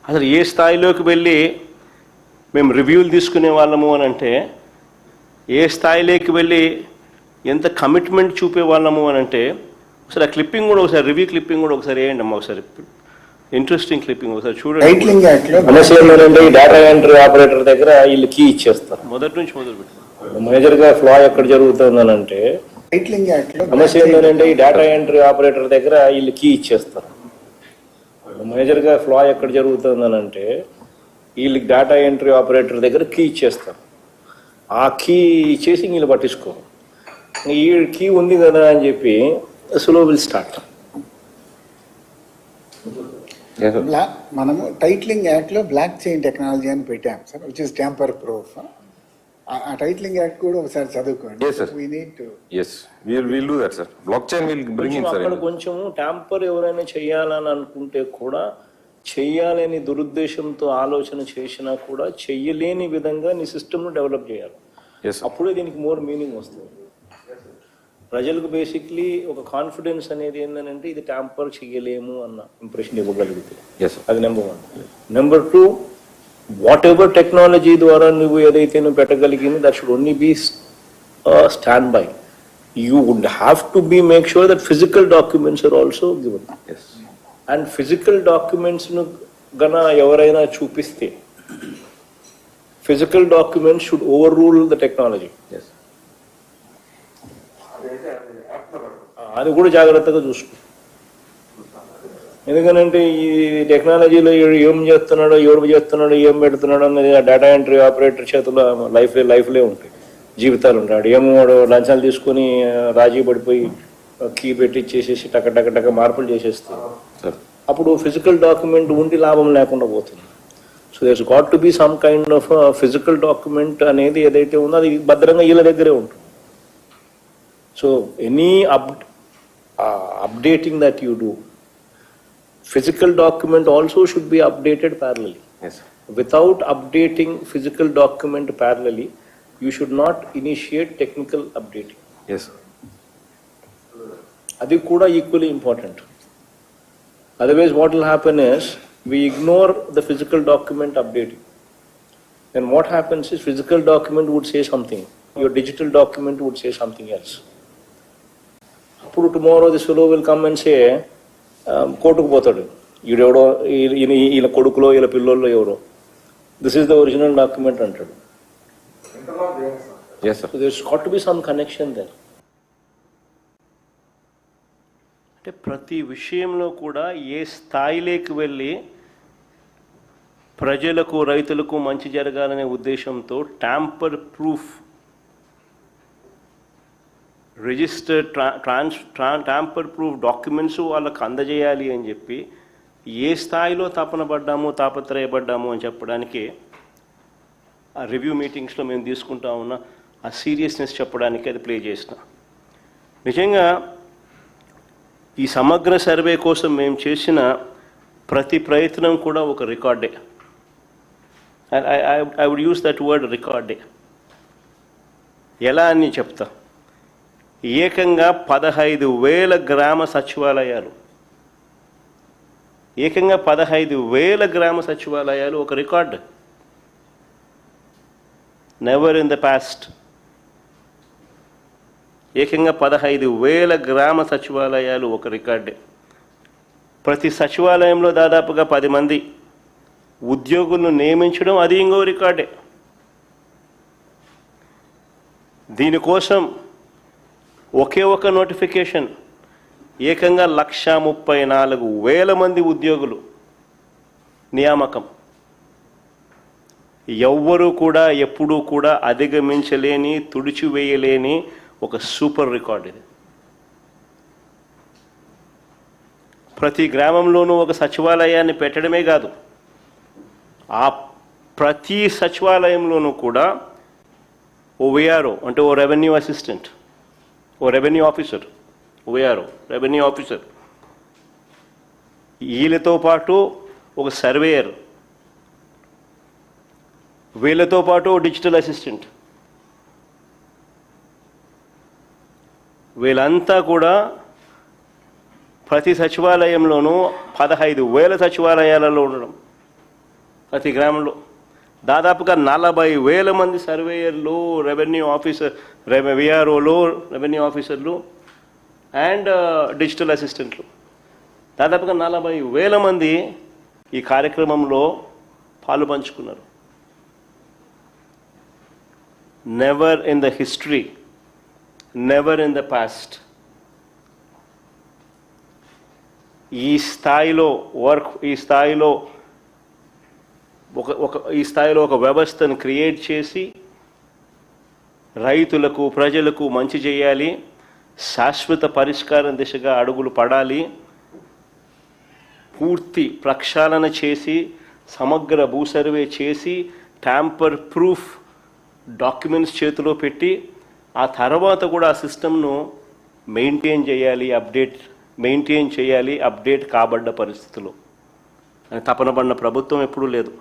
అసలు ఏ స్థాయిలోకి వెళ్ళి మేము రివ్యూలు తీసుకునే వాళ్ళము అని అంటే, ఏ స్థాయిలోకి వెళ్ళి ఎంత కమిట్మెంట్ చూపే వాళ్ళము అని అంటే, ఒకసారి ఆ క్లిప్పింగ్ కూడా ఒకసారి రివ్యూ క్లిప్పింగ్ కూడా ఒకసారి వేయండి అమ్మా. ఒకసారి ఇంట్రెస్టింగ్ క్లిప్పింగ్ ఒకసారి చూడండి. డేటా ఎంట్రీ ఆపరేటర్ దగ్గర వీళ్ళు కీ ఇచ్చేస్తారు. మొదటి నుంచి మొదలు పెట్టారు. మేజర్గా ఫ్లా ఎక్కడ జరుగుతుందనంటే సమస్య ఏంటంటే ఈ డేటా ఎంట్రీ ఆపరేటర్ దగ్గర వీళ్ళు కీ ఇచ్చేస్తారు. మేజర్గా ఫ్లా ఎక్కడ జరుగుతుందనంటే వీళ్ళకి డేటా ఎంట్రీ ఆపరేటర్ దగ్గర కీ ఇచ్చేస్తారు. ఆ కీ ఇచ్చేసి వీళ్ళు పట్టించుకోరు. ఈ కీ ఉంది కదా అని చెప్పి స్లో విల్ స్టార్ట్. మనము టైటిలింగ్ యాక్ట్ లో బ్లాక్ చైన్ టెక్నాలజీ అని పెట్టాం sir, which is tamper proof. ఆ టైటిలింగ్ యాక్ట్ కూడా ఒకసారి చదువుకోండి. అక్కడ కొంచెం ట్యాంపర్ ఎవరైనా చేయాలని అనుకుంటే కూడా చెయ్యాలని దురుద్దేశంతో ఆలోచన చేసినా కూడా చెయ్యలేని విధంగా నీ సిస్టమ్ను డెవలప్ చేయాలి. అప్పుడే దీనికి మోర్ మీనింగ్ వస్తుంది. ప్రజలకు బేసిక్లీ ఒక కాన్ఫిడెన్స్ అనేది ఏంటంటే ఇది ట్యాంపర్ చెయ్యలేము అన్న ఇంప్రెషన్ ఇవ్వగలిగితే అది number 1. Number 2, whatever technology ద్వారా నువ్వు ఏదైతే నువ్వు పెట్టగలిగింది that should only be stand by. You would have to be make sure that physical documents are also given. And physical డాక్యుమెంట్స్ను గన ఎవరైనా చూపిస్తే physical documents should overrule the technology. అది కూడా జాగ్రత్తగా చూసుకో. ఎందుకనంటే ఈ టెక్నాలజీలో ఏం చేస్తున్నాడో ఎవరు చేస్తున్నాడో ఏం పెడుతున్నాడో అన్నది ఆ డేటా ఎంట్రీ ఆపరేటర్ చేతుల్లో లైఫ్లే ఉంటాయి, జీవితాలు ఉంటాడు. ఏమో వాడు లంచాలు తీసుకొని రాజీ పడిపోయి కీ పెట్టి చేసేసి టక మార్పులు చేసేస్తారు. అప్పుడు ఫిజికల్ డాక్యుమెంట్ ఉండి లాభం లేకుండా పోతుంది. So there's got to be some kind of physical document అనేది ఏదైతే ఉందో అది భద్రంగా వీళ్ళ దగ్గరే ఉంటుంది. So any updating that you do, physical document also should be updated parallelly. Without updating physical document parallelly, you should not initiate technical updating. Adi kuda equally important. Otherwise what will happen is we ignore the physical document updating. Then what happens is physical document would say something, your digital document would say something else. అప్పుడు tomorrow this fellow will come and say కోర్టుకు పోతాడు, ఈడెవడో వీళ్ళ కొడుకులో వీళ్ళ పిల్లోల్లో ఎవరో this is the original document అంటాడు. There's got to be some connection there. అంటే ప్రతి విషయంలో కూడా ఏ స్థాయిలోకి వెళ్ళి ప్రజలకు రైతులకు మంచి జరగాలనే ఉద్దేశంతో tamper proof registered tamper proof documents వాళ్ళకు అందజేయాలి అని చెప్పి ఏ స్థాయిలో తాపత్రయపడ్డాము అని చెప్పడానికి ఆ రివ్యూ మీటింగ్స్లో మేము తీసుకుంటా ఉన్న ఆ సీరియస్నెస్ చెప్పడానికి అది ప్లే చేసిన. నిజంగా ఈ సమగ్ర సర్వే కోసం మేము చేసిన ప్రతి ప్రయత్నం కూడా ఒక రికార్డే. I would use that word రికార్డే. ఎలా అని చెప్తా. ఏకంగా 15,000 గ్రామ సచివాలయాలు, ఏకంగా 15,000 గ్రామ సచివాలయాలు ఒక record. Never in the past. ఏకంగా 15,000 గ్రామ సచివాలయాలు ఒక రికార్డే. ప్రతి సచివాలయంలో దాదాపుగా 10 మంది ఉద్యోగులను నియమించడం అది ఇంకో రికార్డే. దీనికోసం ఒకే ఒక నోటిఫికేషన్ ఏకంగా 134,000 మంది ఉద్యోగులు నియామకం. ఎవ్వరూ కూడా ఎప్పుడూ కూడా అధిగమించలేని, తుడిచివేయలేని ఒక సూపర్ రికార్డ్ ఇది. ప్రతి గ్రామంలోనూ ఒక సచివాలయాన్ని పెట్టడమే కాదు, ఆ ప్రతి సచివాలయంలోనూ కూడా ఓ విఆర్ఓ అంటే ఓ రెవెన్యూ అసిస్టెంట్, ఓ revenue officer, ORO revenue officer, వీళ్ళతో పాటు ఒక సర్వేయర్, వీళ్ళతో పాటు డిజిటల్ అసిస్టెంట్, వీళ్ళంతా కూడా ప్రతి సచివాలయంలోనూ 15,000 సచివాలయాలలో ఉండడం. ప్రతి గ్రామంలో దాదాపుగా 40,000 మంది సర్వేయర్లు, రెవెన్యూ ఆఫీసర్, విఆర్ఓలు, రెవెన్యూ ఆఫీసర్లు అండ్ డిజిటల్ అసిస్టెంట్లు, దాదాపుగా 40,000 మంది ఈ కార్యక్రమంలో పాలు పంచుకున్నారు. Never in the history, never in the past ఈ స్థాయిలో ఒక వ్యవస్థను క్రియేట్ చేసి రైతులకు, ప్రజలకు మంచి చేయాలి, శాశ్వత పరిష్కారం దిశగా అడుగులు పడాలి, పూర్తి ప్రక్షాళన చేసి సమగ్ర భూ సర్వే చేసి ట్యాంపర్ ప్రూఫ్ డాక్యుమెంట్స్ చేతిలో పెట్టి ఆ తర్వాత కూడా ఆ సిస్టమ్ను మెయింటైన్ చేయాలి, అప్డేట్ కాబడ్డ పరిస్థితుల్లో అని తపన పడిన ప్రభుత్వం ఎప్పుడూ లేదు.